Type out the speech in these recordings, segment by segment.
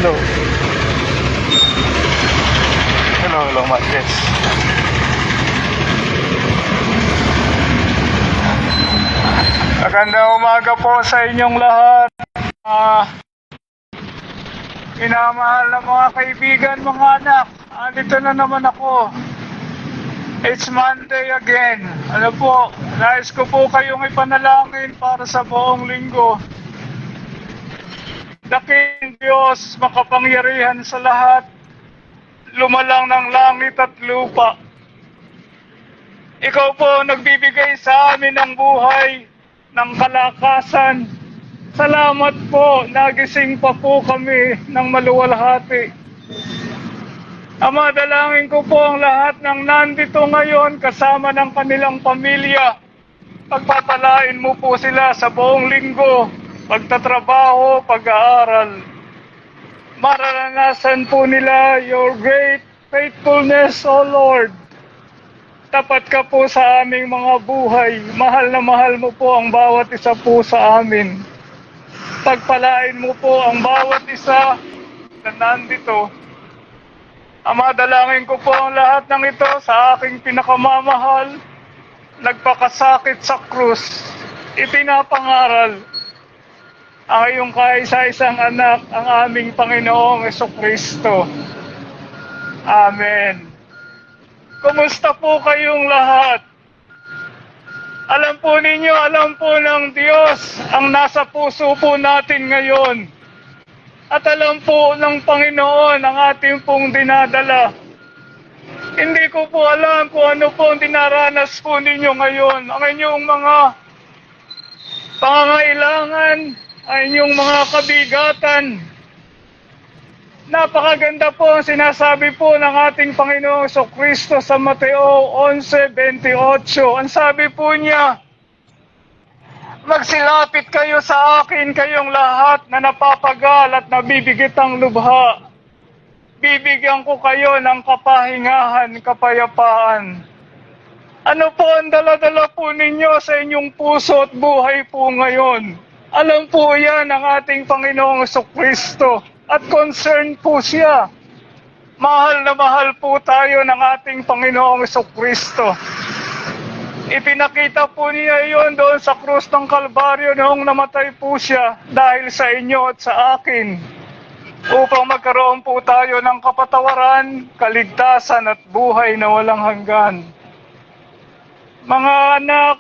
Hello. Hello, Marquez. Magandang umaga po sa inyong lahat. Minamahal na mga kaibigan, mga anak. Andito na naman ako. It's Monday again. Ano po, nais ko po kayong ipanalangin para sa buong linggo. Dakilang Diyos, makapangyarihan sa lahat, lumalang ng langit at lupa. Ikaw po nagbibigay sa amin ng buhay, ng kalakasan. Salamat po, nagising pa po kami ng maluwalhati. Ama, dalangin ko po ang lahat ng nandito ngayon kasama ng kanilang pamilya. Pagpapalain mo po sila sa buong linggo, pagtatrabaho, pag-aaral. Mararanasan po nila your great faithfulness, O Lord. Tapat ka po sa aming mga buhay. Mahal na mahal mo po ang bawat isa po sa amin. Pagpalain mo po ang bawat isa na nandito. Ama, dalangin ko po ang lahat ng ito sa aking pinakamamahal, nagpakasakit sa krus, ipinapangaral ang iyong kaisa-isang anak, ang aming Panginoong Jesucristo. Amen. Kumusta po kayong lahat? Alam po ninyo, alam po ng Diyos ang nasa puso po natin ngayon. At alam po ng Panginoon ang ating pong dinadala. Hindi ko po alam kung ano po ang dinaranas po ninyo ngayon. Ang inyong mga pangangailangan, ang inyong mga kabigatan. Napakaganda po ang sinasabi po ng ating Panginoong Jesucristo sa Mateo 11:28. Ang sabi po niya, magsilapit kayo sa akin, kayong lahat na napapagal at nabibigitang lubha. Bibigyan ko kayo ng kapahingahan, kapayapaan. Ano po ang dala-dala po ninyo sa inyong puso at buhay po ngayon? Alam po yan ng ating Panginoong Jesucristo at concern po siya. Mahal na mahal po tayo ng ating Panginoong Jesucristo. Ipinakita po niya iyon doon sa krus ng Kalbaryo noong namatay po siya dahil sa inyo at sa akin, upang magkaroon po tayo ng kapatawaran, kaligtasan at buhay na walang hanggan. Mga anak,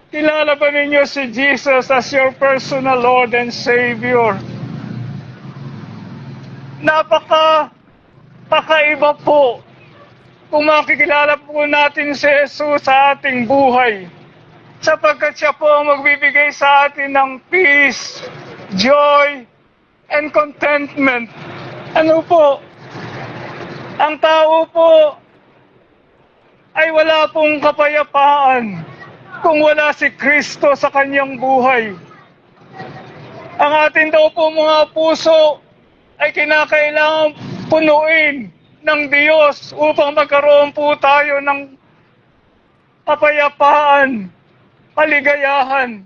kilala ba ninyo si Jesus as your personal Lord and Savior? Pakaiba po kung makikilala po natin si Jesus sa ating buhay, sapagkat siya po ang magbibigay sa atin ng peace, joy, and contentment. Ano po? Ang tao po ay wala pong kapayapaan kung wala si Kristo sa kanyang buhay. Ang atin daw po mga puso ay kinakailangan punuin ng Diyos upang magkaroon po tayo ng kapayapaan, kaligayahan,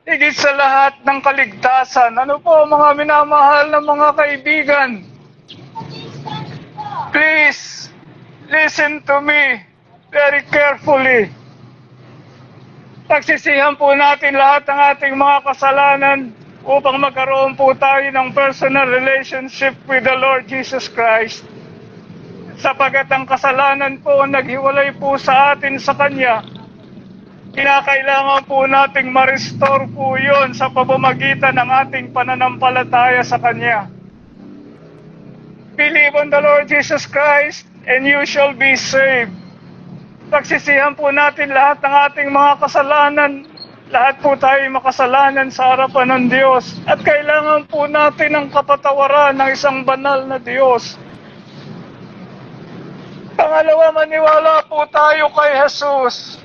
higit sa lahat ng kaligtasan. Ano po mga minamahal na mga kaibigan? Please, listen to me very carefully. Pagsisihan po natin lahat ng ating mga kasalanan upang magkaroon po tayo ng personal relationship with the Lord Jesus Christ. Sapagat ang kasalanan po naghiwalay po sa atin sa Kanya, kinakailangan po nating ma-restore po yun sa pamamagitan ng ating pananampalataya sa Kanya. Believe on the Lord Jesus Christ and you shall be saved. Pagsisihan po natin lahat ng ating mga kasalanan. Lahat po tayo makasalanan sa harapan ng Diyos. At kailangan po natin ng kapatawaran ng isang banal na Diyos. Pangalawa, maniwala po tayo kay Jesus.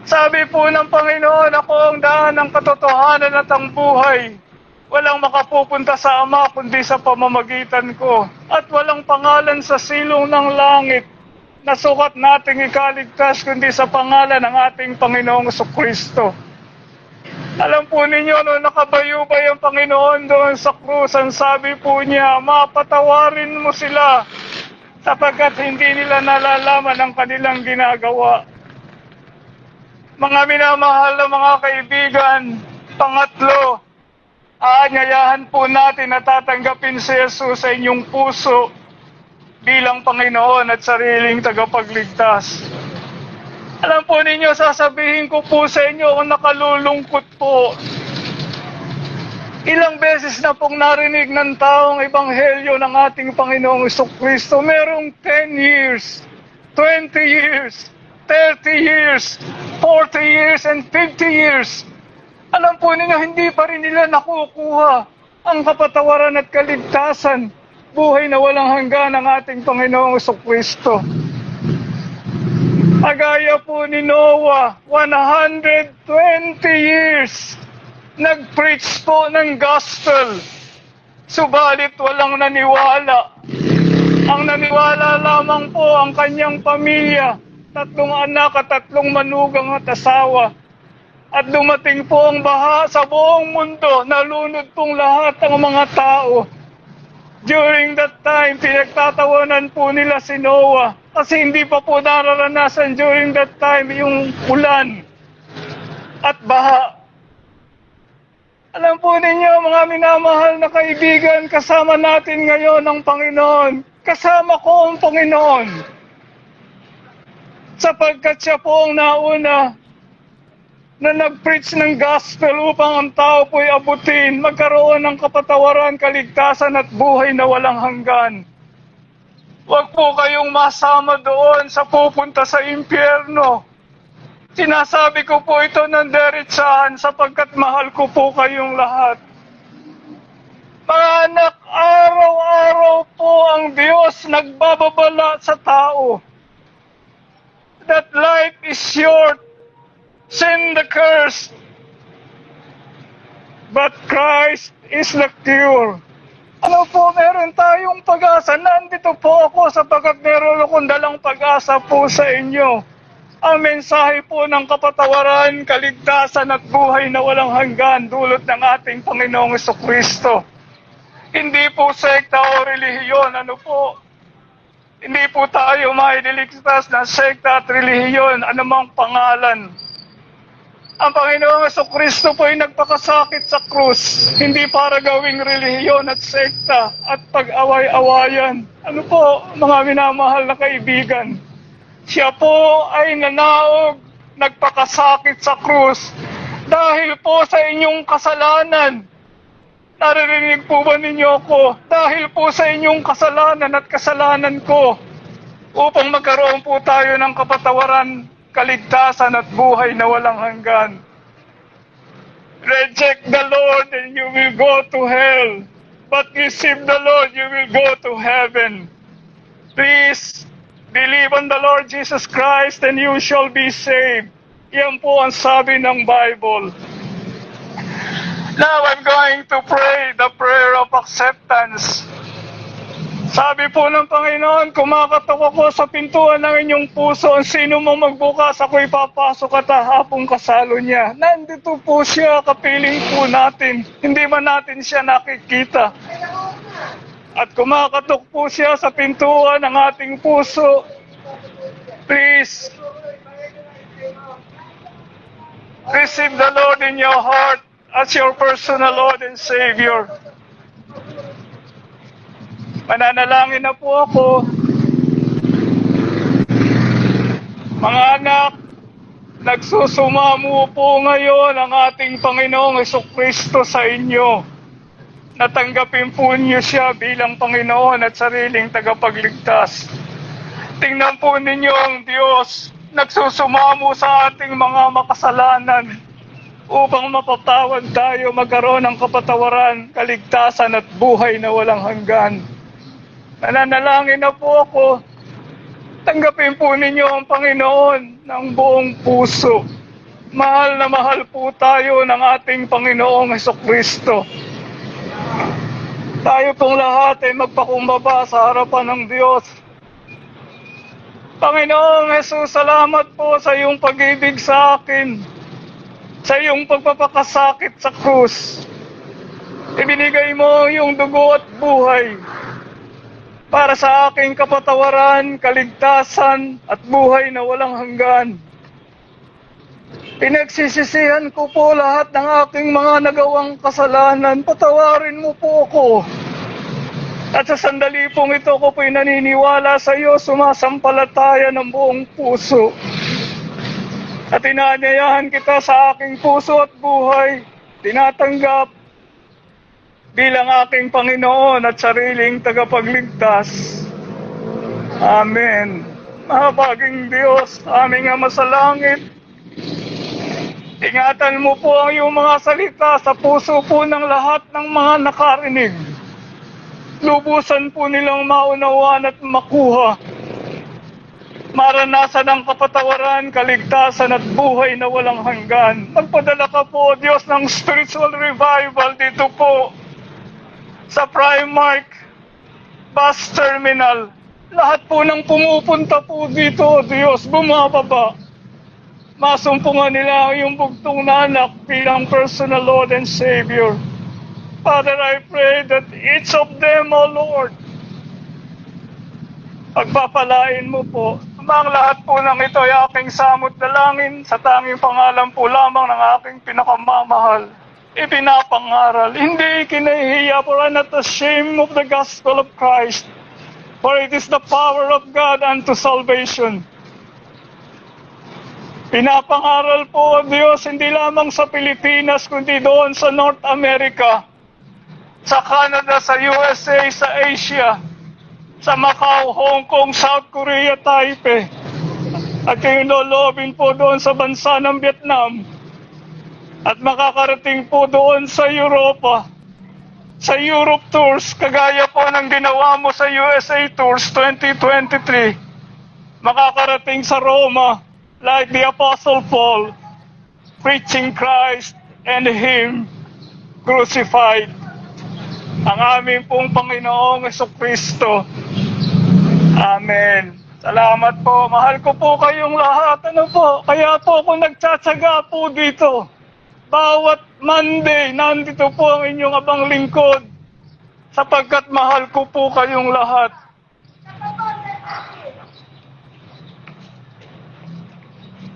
Sabi po ng Panginoon, ako ang daan ng katotohanan at ang buhay. Walang makapupunta sa Ama kundi sa pamamagitan ko. At walang pangalan sa silong ng langit na sukat nating ikaligtas kundi sa pangalan ng ating Panginoong Jesucristo. Alam po ninyo, nung nakabayubay ang Panginoon doon sa krus, ang sabi po niya, mapatawarin mo sila sapagkat hindi nila nalalaman ang kanilang ginagawa. Mga minamahal na mga kaibigan, pangatlo, aanyayahan po natin na tatanggapin si Jesus sa inyong puso bilang Panginoon at sariling tagapagligtas. Alam po ninyo, sasabihin ko po sa inyo kung nakalulungkot po. Ilang beses na pong narinig ng taong ebanghelyo ng ating Panginoong Jesucristo. Merong 10 years, 20 years, 30 years, 40 years, and 50 years. Alam po ninyo, hindi pa rin nila nakukuha ang kapatawaran at kaligtasan. Buhay na walang hanggan ng ating Panginoong Jesucristo. Agaya po ni Noah, 120 years nag-preach po ng gospel, subalit walang naniwala. Ang naniwala lamang po ang kanyang pamilya, 3 anak at 3 manugang at asawa. At dumating po ang baha sa buong mundo, nalunod pong lahat ng mga tao. During that time, pinagtatawanan po nila si Noah kasi hindi pa po nararanasan during that time yung ulan at baha. Alam po ninyo, mga minamahal na kaibigan, kasama natin ngayon ang Panginoon. Kasama ko ang Panginoon. Sapagkat siya po ang nauna na nag-preach ng gospel upang ang tao po'y abutin, magkaroon ng kapatawaran, kaligtasan at buhay na walang hanggan. Huwag po kayong masama doon sa pupunta sa impyerno. Sinasabi ko po ito ng diretsahan sapagkat mahal ko po kayong lahat. Mga anak, araw-araw po ang Diyos nagbababala sa tao. That life is short. Sin the curse, but Christ is the cure. Ano po, meron tayong pag-asa. Nandito po ako sapagkat meron akong dalang pag-asa po sa inyo. Ang mensahe po ng kapatawaran, kaligtasan at buhay na walang hanggan dulot ng ating Panginoong Jesucristo. Hindi po sekta o relihiyon, ano po. Hindi po tayo maidiligtas ng sekta at relihiyon, anumang pangalan. Ang Panginoong Jesucristo po ay nagpakasakit sa krus, hindi para gawing relihiyon at sekta at pag-away-awayan. Ano po, mga minamahal na kaibigan? Siya po ay nanaog, nagpakasakit sa krus dahil po sa inyong kasalanan. Naririnig po ba ninyo ko? Dahil po sa inyong kasalanan at kasalanan ko, upang magkaroon po tayo ng kapatawaran, kaligtasan at buhay na walang hanggan. Reject the Lord and you will go to hell. But receive the Lord, you will go to heaven. Please, believe on the Lord Jesus Christ and you shall be saved. Yan po ang sabi ng Bible. Now I'm going to pray the prayer of acceptance. Sabi po ng Panginoon, kumakatok ako sa pintuan ng inyong puso. Ang sino mo magbukas, ako'y papasok at hahapong kasalo niya. Nandito po siya, kapiling po natin. Hindi man natin siya nakikita. At kumakatok po siya sa pintuan ng ating puso. Please, receive the Lord in your heart as your personal Lord and Savior. Mananalangin na po ako. Mga anak, nagsusumamo po ngayon ang ating Panginoong Jesucristo sa inyo. Natanggapin po niyo siya bilang Panginoon at sariling tagapagligtas. Tingnan po ninyo ang Diyos, nagsusumamo sa ating mga makasalanan upang mapatawad tayo, magkaroon ng kapatawaran, kaligtasan at buhay na walang hanggan. Nananalangin na po ako. Tanggapin po ninyo ang Panginoon ng buong puso. Mahal na mahal po tayo ng ating Panginoong Jesucristo. Tayo pong lahat ay magpakumbaba sa harapan ng Diyos. Panginoong Jesus, salamat po sa iyong pag-ibig sa akin. Sa iyong pagpapakasakit sa krus, ibinigay mo yung dugo at buhay para sa aking kapatawaran, kaligtasan at buhay na walang hanggan. Pinagsisisihan ko po lahat ng aking mga nagawang kasalanan. Patawarin mo po ako. At sa sandali pong ito ko po'y naniniwala sa iyo, sumasampalataya ng buong puso. At inaanyayahan kita sa aking puso at buhay, tinatanggap bilang aking Panginoon at sariling tagapagligtas. Amen. Mahabaging Diyos, aming Ama sa langit, ingatan mo po ang iyong mga salita sa puso po ng lahat ng mga nakarinig. Lubusan po nilang maunawaan at makuha. Maranasan ang kapatawaran, kaligtasan at buhay na walang hanggan. Magpadala ka po, Diyos, ng spiritual revival dito po sa Primark Bus Terminal. Lahat po ng pumupunta po dito, Diyos, bumababa. Masumpungan nila ang iyong bugtong na anak bilang personal Lord and Savior. Father, I pray that each of them, O Lord, pagpapalain mo po. Ang lahat po ng ito ay aking samot dalangin sa tanging pangalan po lamang ng aking pinakamamahal. Ipinapangaral, hindi kinahihiya, for I'm not ashamed of the gospel of Christ, for it is the power of God unto salvation. Pinapangaral po, Diyos, hindi lamang sa Pilipinas, kundi doon sa North America, sa Canada, sa USA, sa Asia, sa Macau, Hong Kong, South Korea, Taipei, at kayo lolobin po doon sa bansa ng Vietnam, at makakarating po doon sa Europa, sa Europe Tours, kagaya po ng ginawa mo sa USA Tours 2023, makakarating sa Roma, like the Apostle Paul, preaching Christ and Him crucified. Ang aming pong Panginoong Jesucristo. Amen. Salamat po. Mahal ko po kayong lahat. Ano po? Kaya po ako nagtsatsaga po dito. Bawat Monday, nandito po ang inyong abang lingkod. Sapagkat mahal ko po kayong lahat.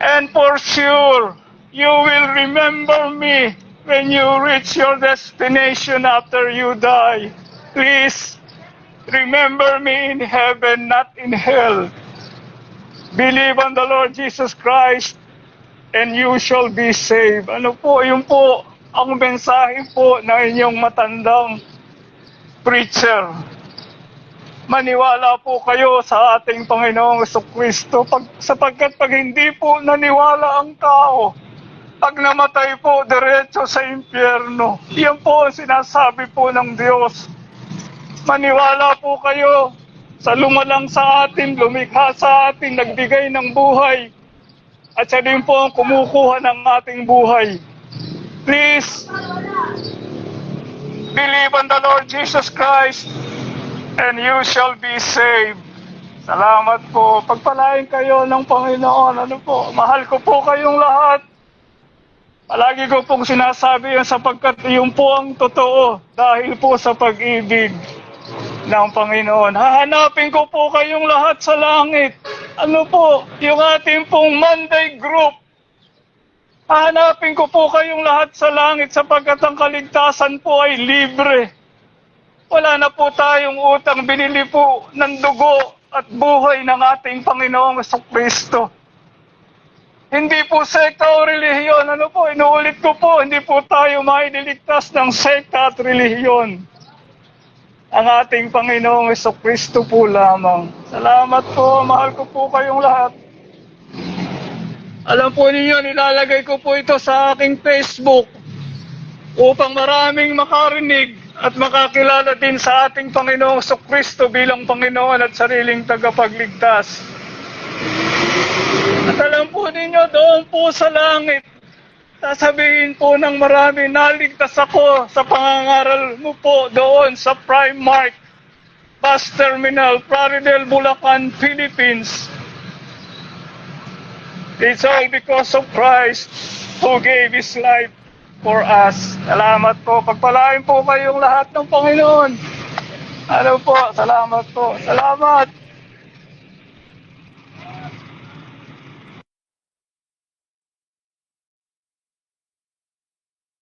And for sure, you will remember me when you reach your destination after you die. Please remember me in heaven, not in hell. Believe on the Lord Jesus Christ and you shall be saved. Ano po, yun po ang mensahe po na inyong matandang preacher. Maniwala po kayo sa ating Panginoong Jesucristo, sapagkat pag hindi po naniwala ang tao, pag namatay po, diretso sa impyerno. Yan po ang sinasabi po ng Diyos. Maniwala po kayo sa lumalang sa atin, lumikha sa atin, nagbigay ng buhay. At siya din po ang kumukuha ng ating buhay. Please, believe on the Lord Jesus Christ and you shall be saved. Salamat po. Pagpalain kayo ng Panginoon. Ano po, mahal ko po kayong lahat. Palagi ko pong sinasabi yan sapagkat yun po ang totoo dahil po sa pag-ibig ng Panginoon. Hahanapin ko po kayong lahat sa langit. Ano po, yung ating pong Monday group. Hahanapin ko po kayong lahat sa langit sapagkat ang kaligtasan po ay libre. Wala na po tayong utang, binili po ng dugo at buhay ng ating Panginoong Jesucristo. Hindi po sekta o relihiyon. Ano po, inuulit ko po, hindi po tayo maidiligtas ng sekta at relihiyon. Ang ating Panginoong Jesucristo po lamang. Salamat po, mahal ko po kayong lahat. Alam po ninyo, nilalagay ko po ito sa aking Facebook upang maraming makarinig at makakilala din sa ating Panginoong Jesucristo bilang Panginoon at sariling tagapagligtas. At alam po ninyo, doon po sa langit, sasabihin po ng marami, naligtas ako sa pangangaral mo po doon sa Primark Bus Terminal, Plaridel, Bulacan, Philippines. It's all because of Christ who gave His life for us. Salamat po. Pagpalain po kayong lahat ng Panginoon. Ano po, salamat po. Salamat.